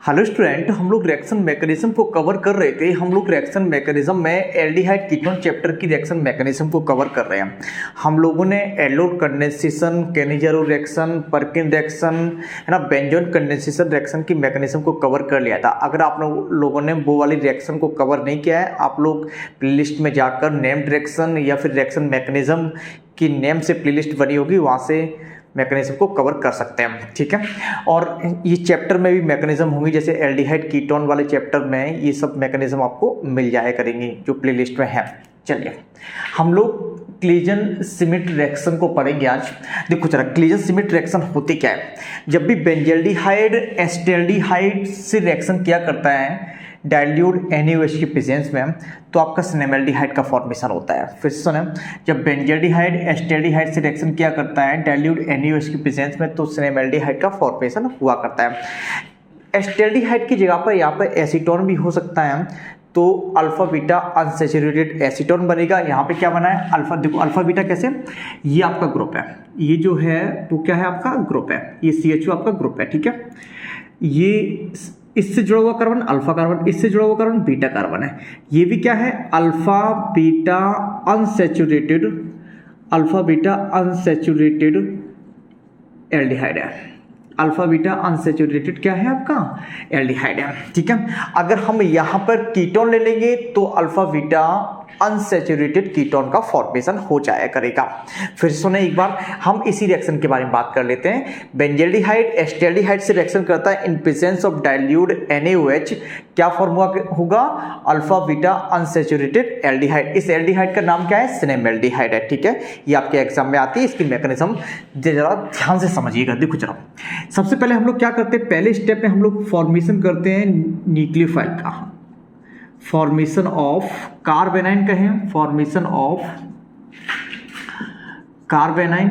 Hello student, हम लोग reaction mechanism को कवर कर रहे थे। हम लोग रिएक्शन मैकेनिज्म में एल्डिहाइड कीटोन चैप्टर की रिएक्शन मैकेनिज्म को कवर कर रहे हैं। हम लोगों ने aldol condensation, Cannizzaro reaction, Perkin reaction है ना, बेंजोन कंडेंसेशन रिएक्शन की मैकेनिज्म को कवर कर लिया था। अगर आप लोगों ने वो वाली रिएक्शन को कवर नहीं किया है, आप लोग प्लेलिस्ट में जाकर नेम्ड रिएक्शन या फिर रिएक्शन मैकेनिज्म की नेम से प्लेलिस्ट बनी होगी, वहाँ से मैकेनिज्म को कवर कर सकते हैं। ठीक है, और ये चैप्टर में भी मैकेनिज्म होंगी, जैसे एल्डिहाइड कीटोन वाले चैप्टर में ये सब मैकेनिज्म आपको मिल जाया करेंगी जो प्लेलिस्ट में है। चलिए हम लोग क्लीजन सिमिट रिएक्शन को पढ़ेंगे आज। देखो जरा, क्लीजन सिमिट रिएक्शन होती क्या है। जब भी बेंजल्डिहाइड एस्टेल्डिहाइड से रिएक्शन किया करता है डाइल्यूट NaOH की प्रेजेंस में, तो आपका सिनेमल्डिहाइड का फॉर्मेशन होता है। फिर से सुने, जब बेंजल्डिहाइड एस्टेल्डिहाइड से रिएक्शन किया करता है डाइल्यूट NaOH की प्रेजेंस में, तो सिनेमल्डिहाइड का फॉर्मेशन हुआ करता है। एस्टेल्डिहाइड की जगह पर यहाँ पर एसीटोन भी हो सकता है, तो अल्फा बीटा अनसैचुरेटेड एसीटोन बनेगा। यहाँ पे क्या बना है, अल्फा। देखो अल्फा बीटा कैसे, ये आपका ग्रुप है, ये जो है वो क्या है, आपका ग्रुप है, ये CHO आपका ग्रुप है। ठीक है, ये इससे जुड़ा हुआ कार्बन अल्फा कार्बन, इससे जुड़ा हुआ कार्बन बीटा कार्बन है। ये भी क्या है, alpha beta unsaturated, alpha beta unsaturated aldehyde है। अल्फा बीटा अनसैचुरेटेड क्या है, आपका एल्डिहाइड है। ठीक है, अगर हम यहाँ पर कीटोन ले लेंगे तो अल्फा बीटा अनसैचुरेटेड कीटोन का फॉर्मेशन हो जाया करेगा। फिर सुने एक बार, हम इसी रिएक्शन के बारे में बात कर लेते हैं। बेंजल्डिहाइड एस्टेल्डिहाइड से रिएक्शन करता है in presence of dilute NaOH, क्या फॉर्मूला होगा, अल्फा बीटा अनसैचुरेटेड एल्डिहाइड। इस एल्डिहाइड का नाम क्या है, सिनेमल्डिहाइड है। ठीक है, ये आपके एग्जाम में आती है, इसकी मैकेनिज्म जरा ध्यान से समझिएगा। देखो जरा, सबसे पहले हम लोग क्या करते हैं, पहले स्टेप में हम लोग फॉर्मेशन करते हैं न्यूक्लियोफाइल का, फॉर्मेशन ऑफ कार्बेनाइन कहें, फॉर्मेशन ऑफ कार्बेनाइन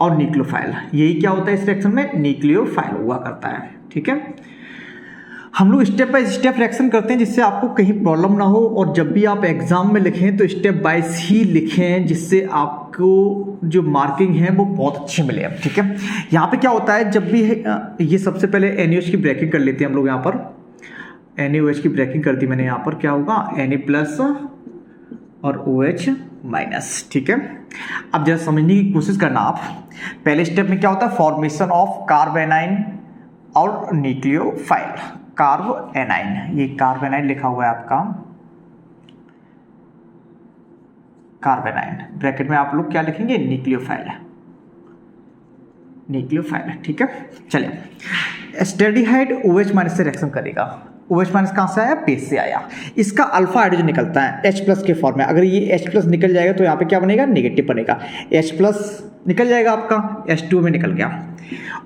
और न्यूक्लियोफाइल। यही क्या होता है इस रिएक्शन में, न्यूक्लियोफाइल हुआ करता है। ठीक है, हम लोग स्टेप बाय स्टेप रिएक्शन करते हैं जिससे आपको कहीं प्रॉब्लम ना हो, और जब भी आप एग्जाम में लिखें तो स्टेप बाइज ही लिखें, जिससे आपको जो मार्किंग है वो बहुत अच्छी मिले। ठीक है, यहाँ पे क्या होता है, जब भी ये सबसे पहले NaOH की ब्रेकिंग कर लेते हैं हम लोग। यहाँ पर NaOH की ब्रेकिंग कर दी मैंने, यहाँ पर क्या होगा, Na+ और OH-। ठीक है, अब जरा समझने की कोशिश करना आप। पहले स्टेप में क्या होता है, फॉर्मेशन ऑफ कार्बेनाइन और न्यूक्लियोफाइल। कार्बेनाइन, ये कार्बेनाइन लिखा हुआ है आपका, कार्बेनाइन ब्रैकेट में आप लोग क्या लिखेंगे, न्यूक्लियोफाइल, न्यूक्लियोफाइल। ठीक है, चलिए एस्टेल्डिहाइड OH- से रिएक्शन करेगा। OH- कहाँ से आया, बेस से आया। इसका अल्फा हाइड्रोजन निकलता है H+ के फॉर्म में। अगर ये H+ निकल जाएगा तो यहाँ पे क्या बनेगा, नेगेटिव बनेगा। H+ निकल जाएगा आपका, H2 में निकल गया,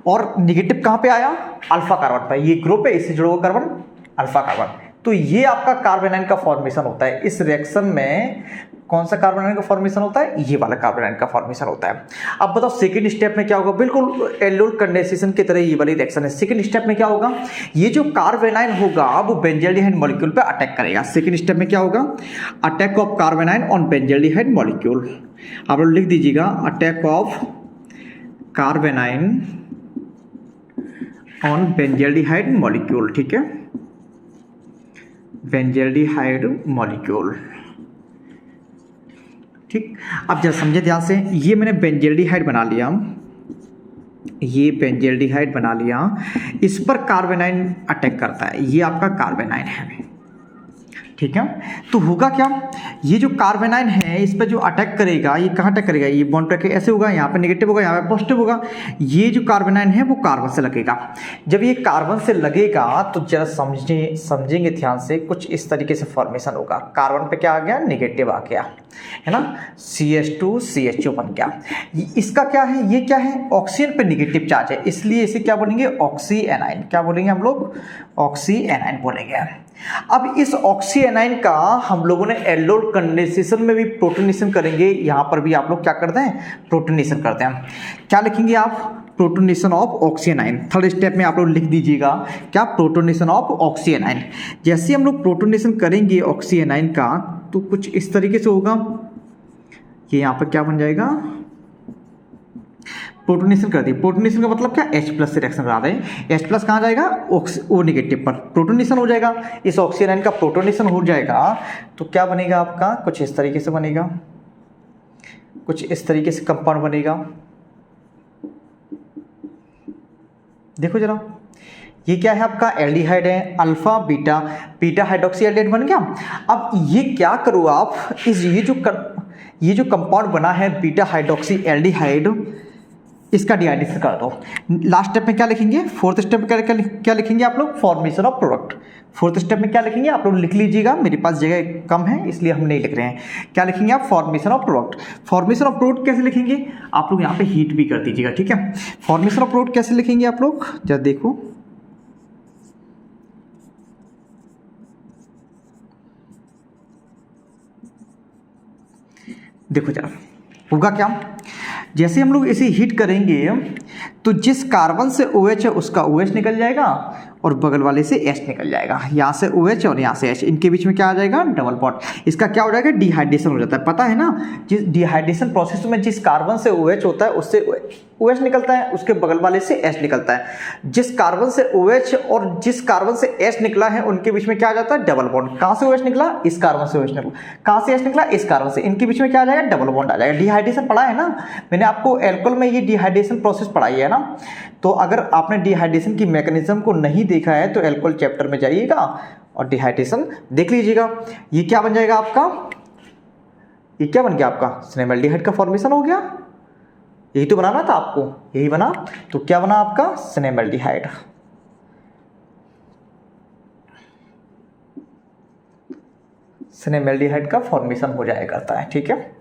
और नेगेटिव कहाँ पे आया, अल्फा कार्बन पर। ये ग्रुप है, इससे जुड़ा हुआ कार्बन अल्फा कार्बन। तो ये आपका कार्बेनाइन का फॉर्मेशन होता है। इस रिएक्शन में कौन सा कार्बोनाइन का फॉर्मेशन होता है, ये वाला कार्बोनाइन का फॉर्मेशन होता है। अब बताओ सेकंड स्टेप में क्या होगा, बिल्कुल एल्डोल कंडेंसेशन की तरह ये वाली रिएक्शन है। सेकंड स्टेप में क्या होगा, ये जो कार्बोनाइन होगा वो बेंजल्डिहाइड मॉलिक्यूल पे अटैक करेगा। सेकंड स्टेप में क्या होगा, attack of carbanion on benzaldehyde molecule. आप लोग लिख दीजिएगा, attack of carbanion on benzaldehyde molecule. ठीक है, बेंजल्डिहाइड मॉलिक्यूल। ठीक, अब जरा समझे ध्यान से, ये मैंने बेंजल्डिहाइड बना लिया, ये बेंजल्डिहाइड बना लिया, इस पर कार्बोनाइन अटैक करता है, ये आपका कार्बोनाइन है। ठीक है, तो होगा क्या, ये जो कार्बोनाइन है इस पर जो अटैक करेगा, ये कहाँ अटैक करेगा, ये बॉन्ड पर ऐसे होगा, यहाँ पे नेगेटिव होगा, यहाँ पे पॉजिटिव होगा। ये जो कार्बोनाइन है वो कार्बन से लगेगा। जब ये कार्बन से लगेगा तो जरा समझेंगे ध्यान से, कुछ इस तरीके से फॉर्मेशन होगा। कार्बन पे क्या आ गया, नेगेटिव आ गया, है ना, CH2 CHO बन गया। इसका क्या है, ये क्या है, ऑक्सीजन पे नेगेटिव चार्ज है, इसलिए इसे क्या बोलेंगे, ऑक्सी एनाइन। क्या बोलेंगे हम लोग, ऑक्सी एनाइन बोलेंगे। अब इस ऑक्सी एनाइन का हम लोगों ने एल्डोल कंडेंसेशन में भी प्रोटोनेशन करेंगे। यहाँ पर भी आप लोग क्या करते हैं, प्रोटोनेशन करते हैं। क्या लिखेंगे आप, protonation of oxy A9. Third step में आप लोग लिख दीजिएगा क्या, प्रोटोनेशन ऑफ ऑक्सी एनाइन। जैसे हम लोग प्रोटोनेशन करेंगे ऑक्सी एनाइन का, तो कुछ इस तरीके से होगा, ये यहाँ पर क्या बन जाएगा, प्रोटोनेशन कर दी। प्रोटोनेशन का मतलब क्या, H+ से रिएक्शन करा रहे हैं, H+ कहाँ जाएगा, O नेगेटिव पर प्रोटोनेशन हो जाएगा। इस ऑक्सीजन आयन का प्रोटोनेशन हो जाएगा तो क्या बनेगा आपका, कुछ इस तरीके से बनेगा, कुछ इस तरीके से कंपाउंड बनेगा। देखो जरा, ये क्या है आपका, एल्डिहाइड है, alpha beta, beta hydroxy aldehyde बन गया। अब ये क्या करो आप, ये जो कंपाउंड बना है बीटा हाइड्रोक्सी एल्डिहाइड, इसका डिहाइड्रेशन कर दो। लास्ट स्टेप में क्या लिखेंगे, फोर्थ स्टेप में क्या लिखेंगे आप लोग, formation of product. Fourth step में क्या लिखेंगे आप लोग, लिख लीजिएगा, मेरे पास जगह कम है इसलिए हम नहीं लिख रहे हैं। क्या लिखेंगे आप, formation of product. Formation of product कैसे लिखेंगे आप लोग, यहाँ पे हीट भी कर दीजिएगा, ठीक है। फॉर्मेशन ऑफ प्रोडक्ट कैसे लिखेंगे आप लोग, जरा देखो, देखो जरा होगा क्या, जैसे हम लोग इसे हीट करेंगे तो जिस कार्बन से OH है उसका OH निकल जाएगा और बगल वाले से H निकल जाएगा। यहाँ से OH और यहाँ से H, इनके बीच में क्या आ जाएगा, डबल बॉन्ड। इसका क्या हो जाएगा, डिहाइड्रेशन हो जाता है। पता है ना, जिस डिहाइड्रेशन प्रोसेस में जिस कार्बन से OH होता है उससे OH निकलता है, उसके बगल वाले से H निकलता है। जिस कार्बन से OH और जिस कार्बन से H निकला है उनके बीच में क्या आ जाता है, डबल बॉन्ड। कहाँ से OH निकला, इस कार्बन से OH निकला, कहाँ से H निकला, इस कार्बन से, इनके बीच में क्या आ जाएगा, डबल बॉन्ड आ जाएगा। डिहाइड्रेशन पढ़ा है ना, मैंने आपको एल्कोहल में ये डिहाइड्रेशन प्रोसेस पढ़ाई है ना। तो अगर आपने डिहाइड्रेशन की मैकेनिज्म को नहीं देखा है तो एल्कोहल चैप्टर में जाइएगा और डिहाइड्रेशन देख लीजिएगा। ये क्या बन जाएगा आपका, ये क्या बन गया आपका, सिनेमैल्डिहाइड का फॉर्मेशन हो गया। यही तो बनाना था आपको, यही बना, तो क्या बना आपका, सिनेमैल्डिहाइड। सिनेमैल्डिहाइड का फॉर्मेशन हो जाया करता है, ठीक है।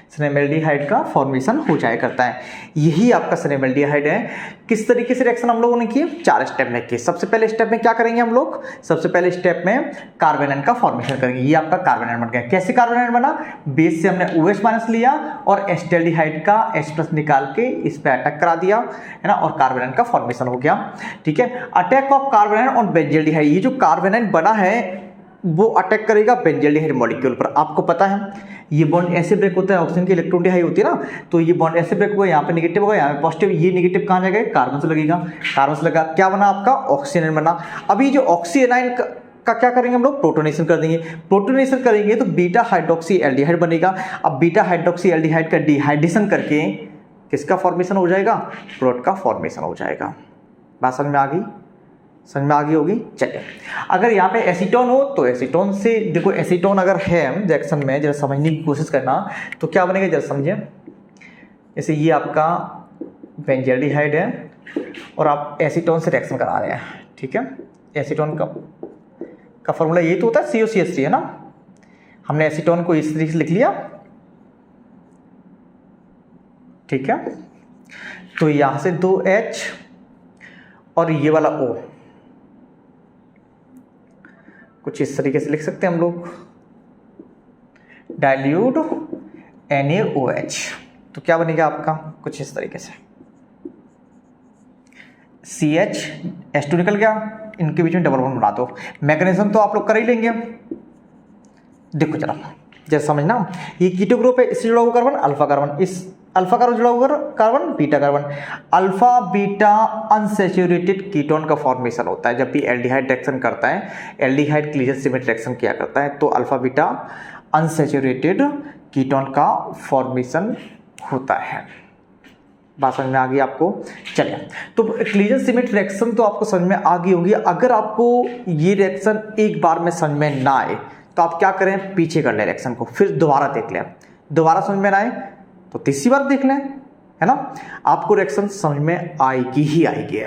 सिनेमैल्डिहाइड का फॉर्मेशन हो जाया करता है, यही आपका सिनेमैल्डिहाइड है। किस तरीके से रिएक्शन हम लोगों ने किए, 4 स्टेप में किए। सबसे पहले स्टेप में क्या करेंगे हम लोग, सबसे पहले स्टेप में कार्बन आयन का फॉर्मेशन करेंगे। ये आपका कार्बन आयन बन गया। कैसे कार्बन आयन बना, बेस से हमने OH- लिया और एस्टेल्डिहाइड का H+ निकाल के इस पे अटैक करा दिया, है ना, और कार्बन आयन का फॉर्मेशन हो गया, ठीक है। Attack of carbon ion on benzaldehyde, ये जो कार्बन आयन बना है वो अटैक करेगा बेंजल्डिहाइड मॉलिक्यूल पर। आपको पता है ये बॉन्ड ऐसे ब्रेक होता है, ऑक्सीजन की इलेक्ट्रॉन डिहाई होती है ना, तो ये बॉन्ड ऐसे ब्रेक हुआ, यहाँ पे नेगेटिव होगा, यहाँ पे पॉजिटिव। ये नेगेटिव कहाँ जाएगा, कार्बन से लगेगा, कार्बन से लगा, क्या बना आपका, ऑक्सीजन बना। अभी जो ऑक्सीजन आयन का क्या करेंगे हम लोग, प्रोटोनेशन कर देंगे। प्रोटोनेशन करेंगे तो बीटा हाइड्रोक्सी एल्डिहाइड बनेगा। अब बीटा हाइड्रोक्सी एल्डिहाइड का डिहाइड्रेशन करके किसका फॉर्मेशन हो जाएगा, प्रोडक्ट का फॉर्मेशन हो जाएगा। बात समझ में आ गई, समझ में आ गई होगी। चलिए, अगर यहाँ पे एसीटोन हो तो एसीटोन से, देखो एसीटोन अगर है रिएक्शन में, जरा समझने की कोशिश करना, तो क्या बनेगा जरा समझिए। जैसे ये आपका बेंजल्डिहाइड है और आप एसीटोन से रिएक्शन करा रहे हैं, ठीक है। एसीटोन का फॉर्मूला यही तो होता है, COCH3, है ना। हमने एसीटोन को इस तरीके से लिख लिया, ठीक है। तो यहां से 2H और ये वाला O, कुछ इस तरीके से लिख सकते हैं हम लोग, डाइल्यूट NaOH। तो क्या बनेगा आपका, कुछ इस तरीके से, CH H2 निकल गया, इनके बीच में डबल बॉन्ड बना दो। मैकेनिज्म तो आप लोग कर ही लेंगे। देखो जरा, जैसे समझना, ये कीटो ग्रुप है, इससे जुड़ा हुआ कार्बन अल्फा कार्बन, इस अल्फा कार्बन जुड़ा हुआ carbon beta carbon. Alpha beta unsaturated ketone का फॉर्मेशन होता है जब भी एल्डिहाइड रिएक्शन करता है, एल्डिहाइड क्लीवेज सिमेट्री रिएक्शन किया करता है, तो अल्फा बीटा अनसैचुरेटेड कीटोन का फॉर्मेशन होता है। बात समझ में आ गई आपको। चलिए, तो क्लीवेज सिमेट्री रिएक्शन तो आपको समझ में आ गई होगी। अगर आपको ये रिएक्शन एक बार में समझ में ना आए तो आप क्या करें, पीछे कर लें रिएक्शन को, फिर दोबारा देख लें। दोबारा समझ में ना आए तो तीसरी बार देख लें, है ना। आपको रिएक्शन समझ में आएगी ही आएगी,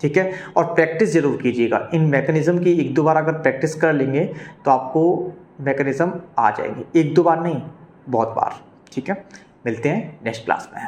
ठीक है। और प्रैक्टिस जरूर कीजिएगा इन मैकेनिज्म की। 1-2 बार अगर प्रैक्टिस कर लेंगे तो आपको मैकेनिज्म आ जाएंगे, 1-2 बार नहीं, बहुत बार, ठीक है। मिलते हैं नेक्स्ट क्लास में।